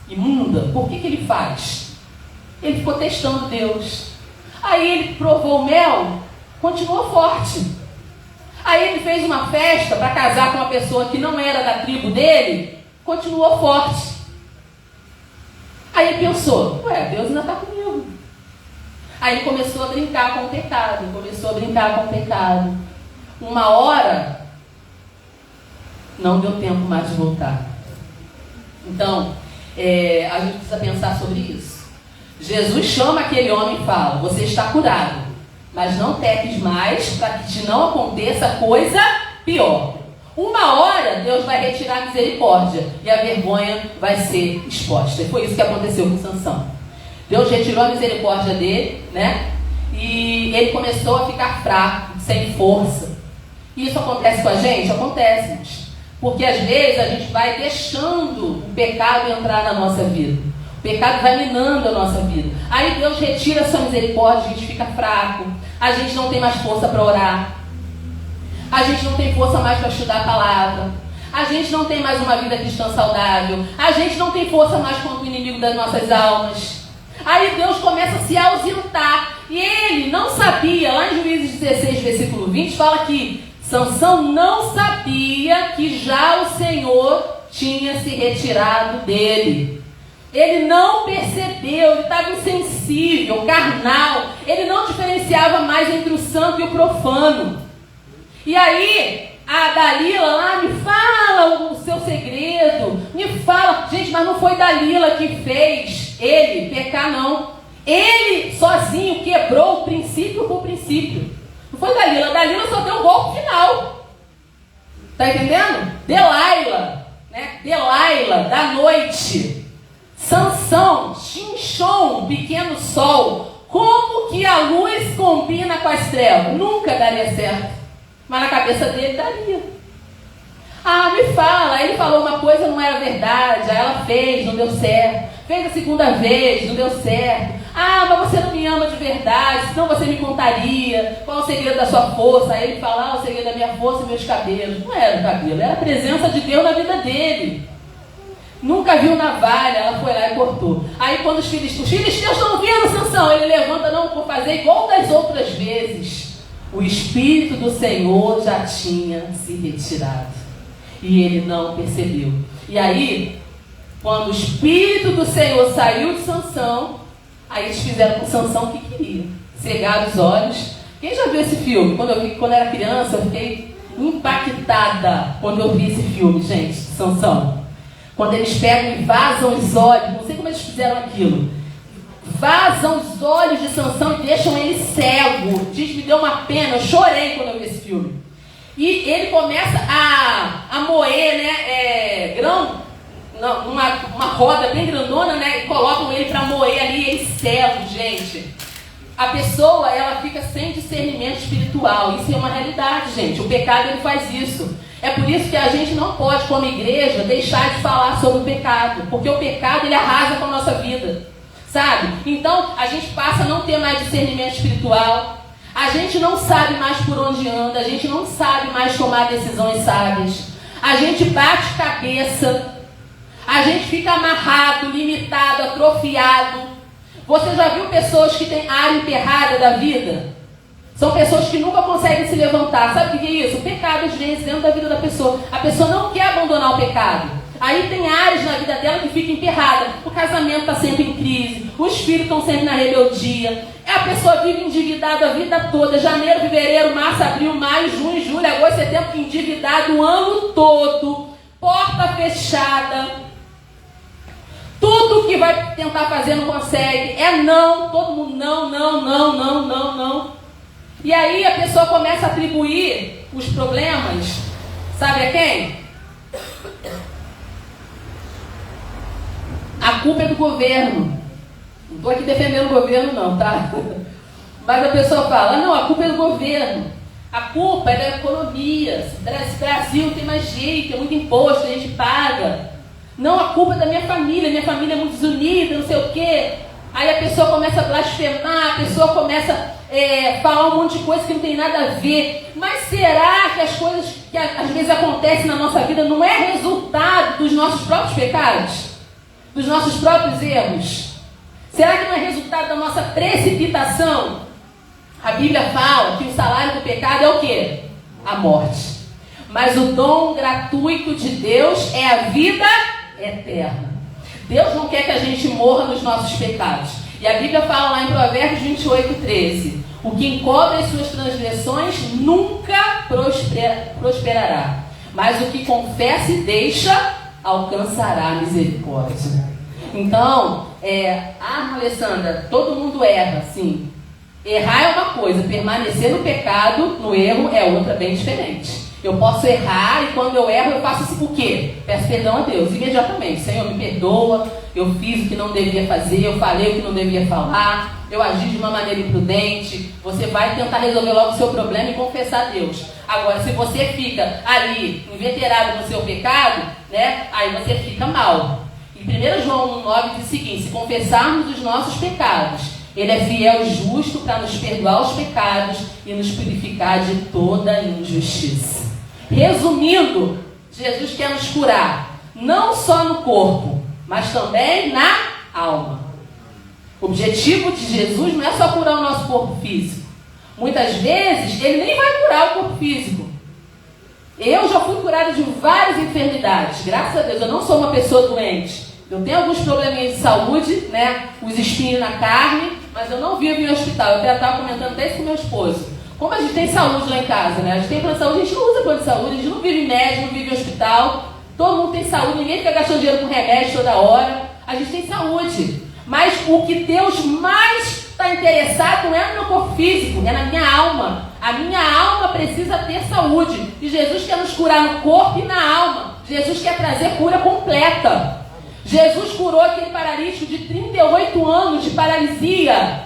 imunda. Por que ele faz? Ele ficou testando Deus. Aí ele provou o mel, continuou forte. Aí ele fez uma festa para casar com uma pessoa que não era da tribo dele, continuou forte. Aí ele pensou, Deus ainda está comigo. Aí ele começou a brincar com o pecado, Uma hora, não deu tempo mais de voltar. Então, a gente precisa pensar sobre isso. Jesus chama aquele homem e fala, você está curado, mas não peques mais para que te não aconteça coisa pior. Uma hora Deus vai retirar a misericórdia e a vergonha vai ser exposta. E foi isso que aconteceu com Sansão. Deus retirou a misericórdia dele, né? E ele começou a ficar fraco, sem força. E isso acontece com a gente? Acontece, gente. Porque às vezes a gente vai deixando o pecado entrar na nossa vida. O pecado vai minando a nossa vida. Aí Deus retira a sua misericórdia, a gente fica fraco. A gente não tem mais força para orar. A gente não tem força mais para estudar a palavra. A gente não tem mais uma vida cristã saudável. A gente não tem força mais contra o inimigo das nossas almas. Aí Deus começa a se ausentar. E ele não sabia, lá em Juízes 16, versículo 20, fala que Sansão não sabia que já o Senhor tinha se retirado dele. Ele não percebeu, ele estava insensível, carnal. Ele não diferenciava mais entre o santo e o profano. E aí, a Dalila lá, me fala o seu segredo, me fala. Gente, mas não foi Dalila que fez ele pecar, não. Ele sozinho quebrou o princípio por princípio. Não foi Dalila, Dalila só deu o golpe final. Tá entendendo? Delaila, né? Delaila, da noite. Sansão, Xinchon, pequeno sol. Como que a luz combina com as trevas? Nunca daria certo. Mas na cabeça dele daria. Me fala. Aí ele falou uma coisa, não era verdade. Aí ela fez, não deu certo. Fez a segunda vez, não deu certo. Mas você não me ama de verdade, senão você me contaria. Qual é o segredo da sua força? Aí ele fala, o segredo da minha força e meus cabelos. Não era o cabelo, era a presença de Deus na vida dele. Nunca viu navalha, ela foi lá e cortou. Aí quando os filisteus estão vendo Sansão, ele levanta, não, vou fazer igual das outras vezes. O Espírito do Senhor já tinha se retirado. E ele não percebeu. E aí, quando o Espírito do Senhor saiu de Sansão, aí eles fizeram com Sansão o que queriam. Cegaram os olhos. Quem já viu esse filme? Quando eu era criança, eu fiquei impactada quando eu vi esse filme, gente, Sansão. Quando eles pegam e vazam os olhos, não sei como eles fizeram aquilo. Vazam os olhos de Sansão e deixam ele cego. Diz, me deu uma pena, eu chorei quando eu vi esse filme. E ele começa a moer, né, grão, uma roda bem grandona, né, e colocam ele para moer ali, ele cego, gente. A pessoa, ela fica sem discernimento espiritual. Isso é uma realidade, gente. O pecado, ele faz isso. É por isso que a gente não pode, como igreja, deixar de falar sobre o pecado. Porque o pecado, ele arrasa com a nossa vida. Sabe? Então, a gente passa a não ter mais discernimento espiritual. A gente não sabe mais por onde anda. A gente não sabe mais tomar decisões sábias. A gente bate cabeça. A gente fica amarrado, limitado, atrofiado. Você já viu pessoas que têm área emperrada da vida? São pessoas que nunca conseguem se levantar. Sabe o que é isso? O pecado, às vezes, dentro da vida da pessoa. A pessoa não quer abandonar o pecado. Aí tem áreas na vida dela que fica emperrada. O casamento está sempre em crise. Os filhos estão sempre na rebeldia. A pessoa vive endividada a vida toda. Janeiro, fevereiro, março, abril, maio, junho, julho, agosto, setembro. Endividado o ano todo. Porta fechada. Tudo que vai tentar fazer não consegue. É não. Todo mundo não. E aí a pessoa começa a atribuir os problemas. Sabe a quem? A culpa é do governo. Não estou aqui defendendo o governo não, tá? Mas a pessoa fala, não, a culpa é do governo. A culpa é da economia. Esse Brasil não tem mais jeito, é muito imposto, a gente paga. Não, a culpa é da minha família é muito desunida, não sei o quê. Aí a pessoa começa a blasfemar, a pessoa começa a falar um monte de coisa que não tem nada a ver. Mas será que as coisas que às vezes acontecem na nossa vida não é resultado dos nossos próprios pecados? Dos nossos próprios erros? Será que não é resultado da nossa precipitação? A Bíblia fala que o salário do pecado é o quê? A morte. Mas o dom gratuito de Deus é a vida eterna. Deus não quer que a gente morra nos nossos pecados. E a Bíblia fala lá em Provérbios 28:13: o que encobre as suas transgressões nunca prosperará, mas o que confessa e deixa alcançará a misericórdia. Então, Alessandra, todo mundo erra, sim. Errar é uma coisa, permanecer no pecado, no erro, é outra bem diferente. Eu posso errar e quando eu erro eu faço assim, o quê? Peço perdão a Deus, imediatamente. Senhor, me perdoa, eu fiz o que não devia fazer, eu falei o que não devia falar, eu agi de uma maneira imprudente. Você vai tentar resolver logo o seu problema e confessar a Deus. Agora, se você fica ali, inveterado no seu pecado, né, aí você fica mal. Em 1 João 1,9 diz o seguinte: se confessarmos os nossos pecados, Ele é fiel e justo para nos perdoar os pecados e nos purificar de toda injustiça. Resumindo, Jesus quer nos curar, não só no corpo, mas também na alma. O objetivo de Jesus não é só curar o nosso corpo físico. Muitas vezes, Ele nem vai curar o corpo físico. Eu já fui curada de várias enfermidades, graças a Deus. Eu não sou uma pessoa doente. Eu tenho alguns probleminhas de saúde, né? Os espinhos na carne, mas eu não vivo em hospital. Eu até estava comentando até isso com meu esposo. Como a gente tem saúde lá em casa, né? A gente tem plano de saúde, a gente não usa plano de saúde, a gente não vive em médico, não vive em hospital. Todo mundo tem saúde, ninguém fica gastando dinheiro com remédio toda hora. A gente tem saúde. Mas o que Deus mais está interessado não é no meu corpo físico, é na minha alma. A minha alma precisa ter saúde. E Jesus quer nos curar no corpo e na alma. Jesus quer trazer cura completa. Jesus curou aquele paralítico de 38 anos de paralisia.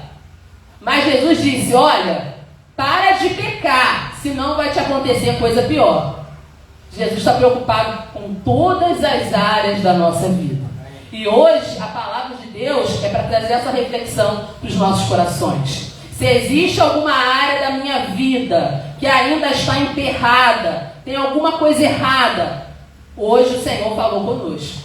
Mas Jesus disse: olha, para de pecar, senão vai te acontecer coisa pior. Jesus está preocupado com todas as áreas da nossa vida. E hoje a palavra de Deus é para trazer essa reflexão para os nossos corações. Se existe alguma área da minha vida que ainda está emperrada, tem alguma coisa errada, hoje o Senhor falou conosco.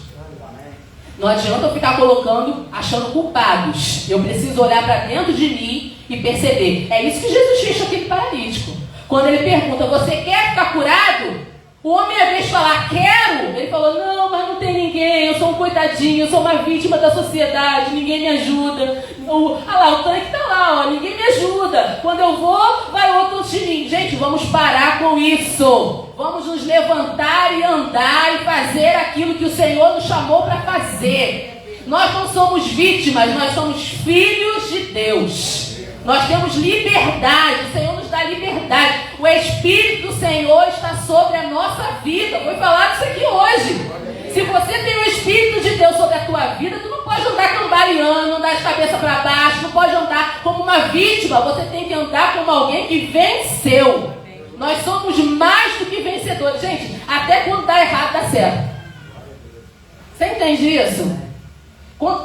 Não adianta eu ficar colocando, achando culpados. Eu preciso olhar para dentro de mim e perceber. É isso que Jesus fez com aquele paralítico. Quando ele pergunta: você quer ficar curado? O homem, ao invés de falar quero, ele falou: não, mas não tem ninguém, eu sou um coitadinho, eu sou uma vítima da sociedade, ninguém me ajuda. O tanque está lá, ninguém me ajuda. Quando eu vou, vai outro de mim. Gente, vamos parar com isso. Vamos nos levantar e andar e fazer aquilo que o Senhor nos chamou para fazer. Nós não somos vítimas, nós somos filhos de Deus. Nós temos liberdade, o Senhor nos dá liberdade. O Espírito do Senhor está sobre a nossa vida. Vou falar disso aqui hoje. Se você tem o Espírito de Deus sobre a tua vida, tu não pode andar cambaleando, andar de cabeça para baixo, não pode andar como uma vítima. Você tem que andar como alguém que venceu. Nós somos mais do que vencedores. Gente, até quando dá errado, dá certo. Você entende isso?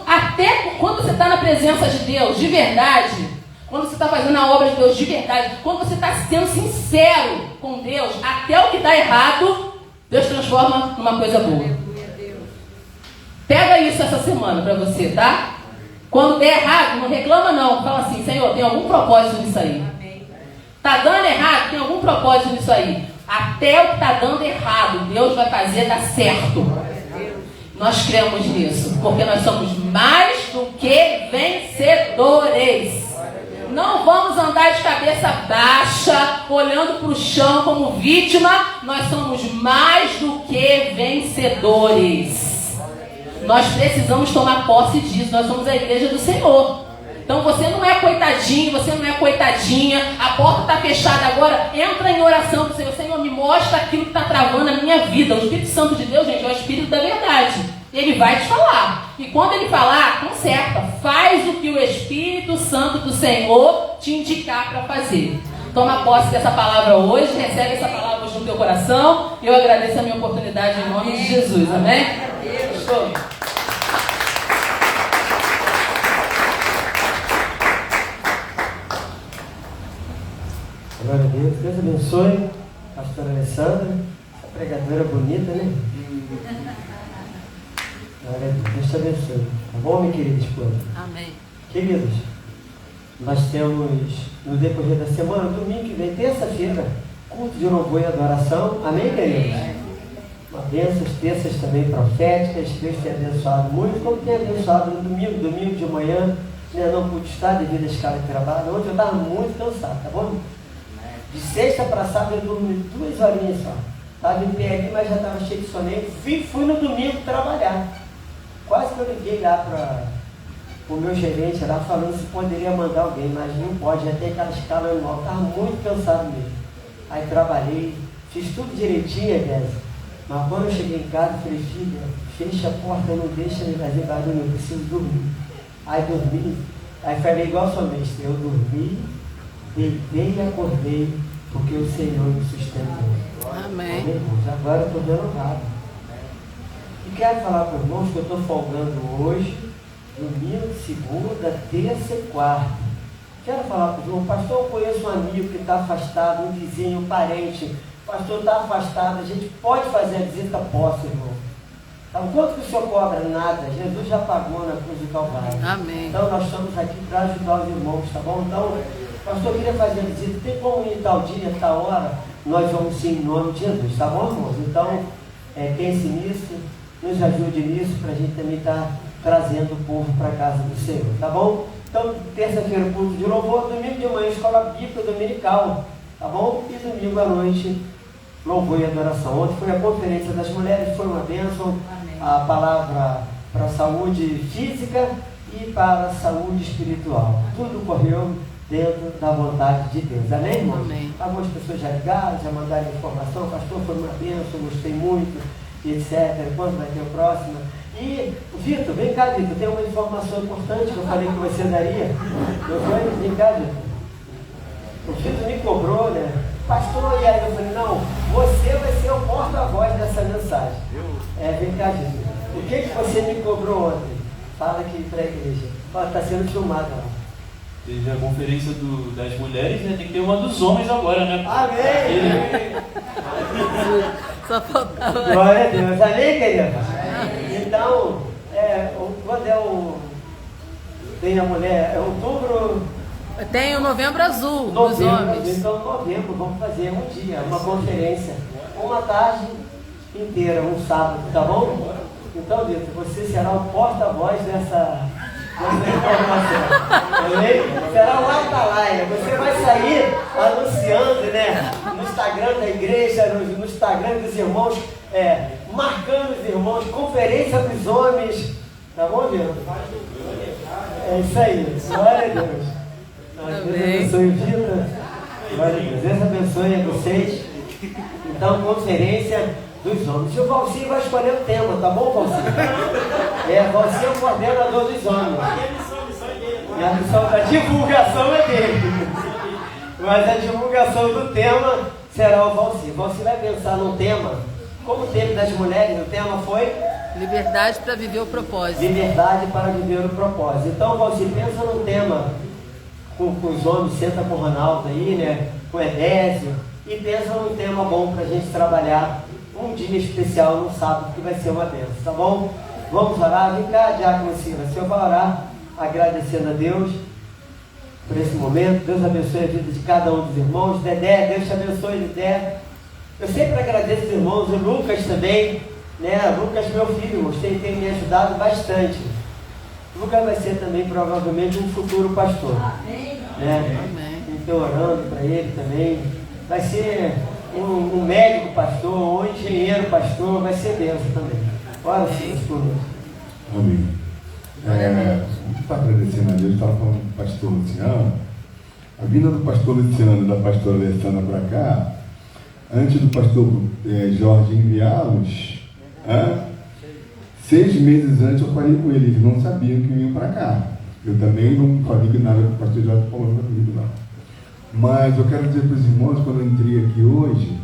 Até quando você está na presença de Deus, de verdade, quando você está fazendo a obra de Deus de verdade, quando você está sendo sincero com Deus, até o que dá errado, Deus transforma numa coisa boa. Pega isso essa semana para você, tá? Quando der errado, não reclama não. Fala assim: Senhor, tem algum propósito nisso aí. Tá dando errado, tem algum propósito nisso aí. Até o que está dando errado, Deus vai fazer dar certo. Nós cremos nisso, porque nós somos mais do que vencedores. Não vamos andar de cabeça baixa, olhando para o chão como vítima. Nós somos mais do que vencedores. Nós precisamos tomar posse disso. Nós somos a igreja do Senhor. Então você não é coitadinho, você não é coitadinha. A porta está fechada agora. Entra em oração para o Senhor. Senhor, me mostra aquilo que está travando a minha vida. O Espírito Santo de Deus, gente, é o Espírito da verdade. Ele vai te falar. E quando ele falar, conserta. Faz o que o Espírito Santo do Senhor te indicar para fazer. Toma posse dessa palavra hoje, recebe essa palavra hoje no teu coração. E eu agradeço a minha oportunidade em nome de Jesus. Amém? Estou. Glória a Deus. Deus abençoe. Pastora Alessandra, essa pregadora bonita, né? Glória a Deus. Deus te abençoe. Tá bom, minha querida esposa? Amém. Queridos, nós temos no decorrer da semana, domingo que vem, terça-feira, culto de louvor e adoração. Amém, queridos? Uma bênção, terças também proféticas. Deus tem abençoado muito, como tem abençoado no domingo de manhã, né? Não pude estar devido à escala de trabalho. Ontem eu estava muito cansado, tá bom? De sexta para sábado eu dormi 2 horinhas só. Estava em pé ali, mas já estava cheio de soneiro. Fui no domingo trabalhar. Quase que eu liguei lá para o meu gerente lá falando se poderia mandar alguém, mas não pode, já tem aquela escala anual. Estava muito cansado mesmo. Aí trabalhei, fiz tudo direitinho, Désia. Mas quando eu cheguei em casa, eu falei, filha, fecha a porta, não deixa ele fazer barulho, eu preciso dormir. Aí dormi, aí falei igual sua mestra, eu dormi, deitei e acordei, porque o Senhor me sustentou. Amém. Amém, irmãos? Agora eu estou dando rabo. E quero falar para os irmãos que eu estou folgando hoje, domingo, segunda, terça e quarta. Quero falar para os irmãos, pastor, eu conheço um amigo que está afastado, um vizinho, um parente. Pastor, está afastado, a gente pode fazer a visita? Posso, irmão. Então, quanto que o senhor cobra? Nada. Jesus já pagou na cruz do Calvário. Amém. Então, nós estamos aqui para ajudar os irmãos, tá bom? Então, pastor, eu queria fazer a visita. Tem como ir tal dia, tal hora? Nós vamos sim, em nome de Jesus, tá bom, irmãos? Então, pense nisso, nos ajude nisso, para a gente também estar trazendo o povo para a casa do Senhor, tá bom? Então, terça-feira, culto de louvor, domingo de manhã, escola bíblica dominical, tá bom? E domingo à noite, louvor e adoração. Ontem foi a conferência das mulheres, foi uma bênção. Amém. A palavra para a saúde física e para a saúde espiritual. Tudo correu dentro da vontade de Deus. Amém, irmão? Amém. Algumas pessoas já ligaram, já mandaram informação, pastor, foi uma bênção, gostei muito, etc. Quando vai ter o próximo? E, Vitor, vem cá, Vitor, tem uma informação importante que eu falei que você daria. Vem cá, Vitor. O Vitor me cobrou, né? Pastor, e aí eu falei, não, você vai ser o porta-voz dessa mensagem. Vem cá, Vitor. O que você me cobrou ontem? Fala aqui para a igreja. Está sendo filmado lá. Teve a conferência das mulheres, né? Tem que ter uma dos homens agora, né? Amém! Só faltava. Glória a Deus. Amém, querida? Então, quando tem a mulher, é outubro. Tem o Novembro Azul dos Novembro, homens. então novembro, vamos fazer um dia, uma conferência, uma tarde inteira, um sábado, tá bom? Então, Vitor, você será o porta-voz dessa informação. Amém? Será o atalaia. Você vai sair anunciando, né? No Instagram da igreja, no Instagram dos irmãos, marcando os irmãos, conferência dos homens. Tá bom, Vitor? É isso aí. Glória a Deus. Deus abençoe o Vitor. Glória a Deus. Deus abençoe a vocês. Então, conferência dos homens. E o Valci vai escolher o tema, tá bom, Valci? Valci é o coordenador dos homens. E a missão da divulgação é dele. Mas a divulgação do tema será o Valci. O Valci vai pensar num tema, como o tema das mulheres, o tema foi liberdade para viver o propósito. Liberdade para viver o propósito. Então, Valci, pensa num tema com os homens, senta com o Ronaldo aí, né? Com o Edésio, e pensa num tema bom para a gente trabalhar um dia especial no sábado, que vai ser uma bênção, tá bom? Vamos orar? Vem cá, Diácono Silva, o senhor vai orar agradecendo a Deus por esse momento. Deus abençoe a vida de cada um dos irmãos. Dedé, Deus te abençoe, Dedé. Eu sempre agradeço os irmãos, o Lucas também, né? Lucas, meu filho, você tem me ajudado bastante. O Lucas vai ser também provavelmente um futuro pastor. Amém. Né? Amém. Estou orando para ele também. Vai ser um médico pastor, um engenheiro pastor, vai ser bênção também. Ora, sim, por Amém. Está agradecendo a Deus, estava falando do pastor Luciano. A vinda do pastor Luciano e da pastora Alessandra para cá, antes do pastor Jorge enviá-los, 6 meses antes eu falei com eles, eles não sabiam que vinham para cá. Eu também não falei que nada que o pastor Jorge falou comigo, não. Mas eu quero dizer para os irmãos, quando eu entrei aqui hoje,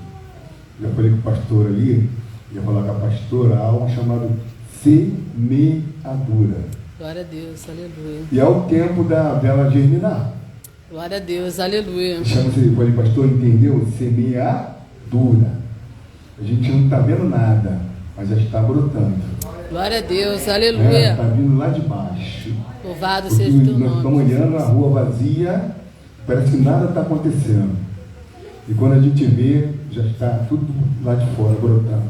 já falei com o pastor ali, ia falar com a pastora, há algo chamado semeadura. Glória a Deus, aleluia. E é o tempo dela germinar. Glória a Deus, aleluia. Chama-se, falei, pastor, entendeu? Semeadura. A gente não está vendo nada, mas já está brotando. Glória a Deus, aleluia. Está vindo lá de baixo. Louvado Porque seja o teu nós estamos nome. olhando a rua vazia, parece que nada está acontecendo. E quando a gente vê, já está tudo lá de fora brotando.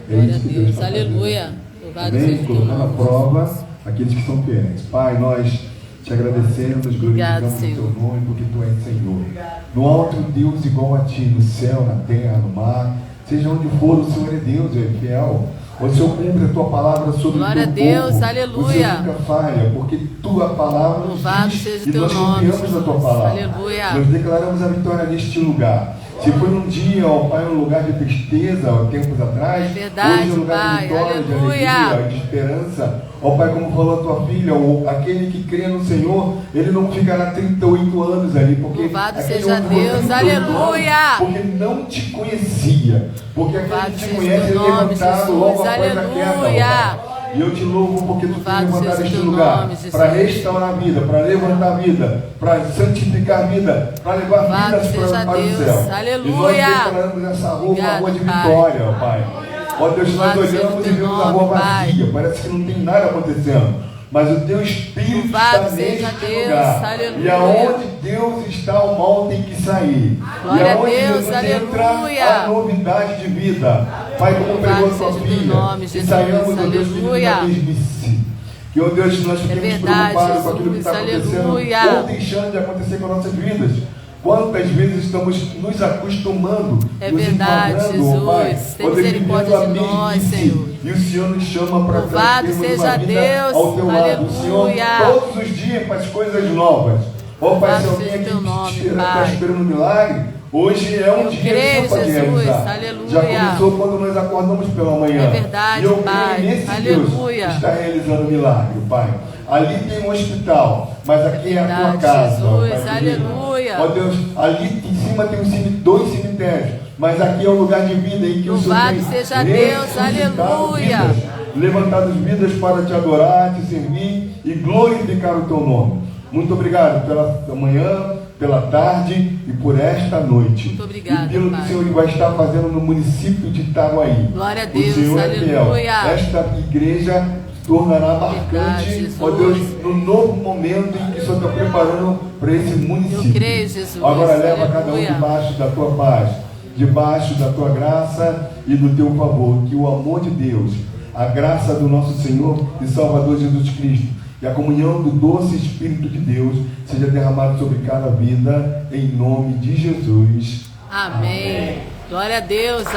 Glória a isso que Deus, está fazendo. aleluia. Louvado Amém? seja o teu Colocando à nome. prova aqueles que são fiéis. Pai, nós te agradecemos, glorificamos o Senhor. teu nome, porque tu és Senhor. No alto, Deus igual a ti, no céu, na terra, no mar, seja onde for, o Senhor é Deus, é fiel. O Senhor cumpre a tua palavra sobre Glória o teu a Deus, povo. aleluia. O Senhor nunca falha, porque tua palavra nos Louvado diz, seja o e teu nós nome, confiamos na tua palavra. aleluia. Nós declaramos a vitória neste lugar. Se foi um dia, ó Pai, um lugar de tristeza, há tempos atrás, É verdade, hoje é um lugar Pai, de vitória, aleluia. de alegria, de esperança. Ó Pai, como falou a tua filha, aquele que crê no Senhor, ele não ficará 38 anos ali, porque Louvado aquele seja homem falou Deus, 38 aleluia. anos, porque não te conhecia, porque aquele Louvado que te seja conhece, teu ele nome, levantado Jesus, logo após a queda, ó aleluia. Pai. E eu te louvo porque tu tem Louvado levantado seja este teu lugar nome, Jesus. para restaurar a vida, para levantar a vida, para santificar a vida, para levar Louvado vidas seja para o Deus, céu. aleluia. E nós declaramos essa rua uma Obrigado, rua de Pai. vitória, ó Pai. Ó Deus, nós Louvado seja olhamos e teu vemos a nome, rua Pai. vazia, parece que não tem nada acontecendo. Mas o teu Espírito Louvado está seja neste Deus, lugar. aleluia. E aonde Deus está, o mal tem que sair. Glória e a aonde Deus, Jesus entra, aleluia. a novidade de vida. Pai, como Louvado pregou a tua seja o teu filha, nome, que Jesus, saímos, ó Deus, aleluia. da mesmice. Que, ó Deus, nós fiquemos verdade, preocupados com aquilo que está Jesus, acontecendo aleluia. ou deixando de acontecer com nossas vidas. Quantas vezes estamos nos acostumando, É nos verdade, enquadrando, ó Pai, Jesus. Tem ó Deus, misericórdia vivendo a de nós, mesmice. Senhor. E o Senhor nos chama para Louvado termos seja uma vida Deus, ao teu lado. O Senhor aleluia. todos os dias faz coisas novas. Ó Pai, se Louvado alguém seja aqui teu nome, está Pai. esperando um milagre, hoje é um Eu dia creio, que você pode Jesus, realizar. aleluia. Já começou quando nós acordamos pela manhã. É verdade, e eu Pai. creio nesse Aleluia. Deus que está realizando milagre, Pai. Ali tem um hospital, mas aqui é a tua Verdade, casa. ó Jesus, Pai querido. aleluia. Ó Deus, ali em cima tem dois cemitérios, mas aqui é o lugar de vida em que o Senhor Louvado tem seja Deus, ressuscitado aleluia. vidas, levantado vidas para te adorar, te servir e glorificar o teu nome. Muito obrigado pela manhã, pela tarde e por esta noite. Muito obrigado, e pelo que Pai. o Senhor vai estar fazendo no município de Itaguaí. Glória a Deus, o Senhor é fiel. aleluia. Esta igreja se tornará Verdade, marcante, Jesus. ó Deus, no novo momento em que o Senhor está preparando para esse município. Eu creio, Jesus, Agora leva cada um aleluia. debaixo da tua paz, debaixo da tua graça e do teu favor. Que o amor de Deus, a graça do nosso Senhor e Salvador Jesus Cristo e a comunhão do doce Espírito de Deus seja derramado sobre cada vida, em nome de Jesus. Amém. Glória a Deus, aleluia.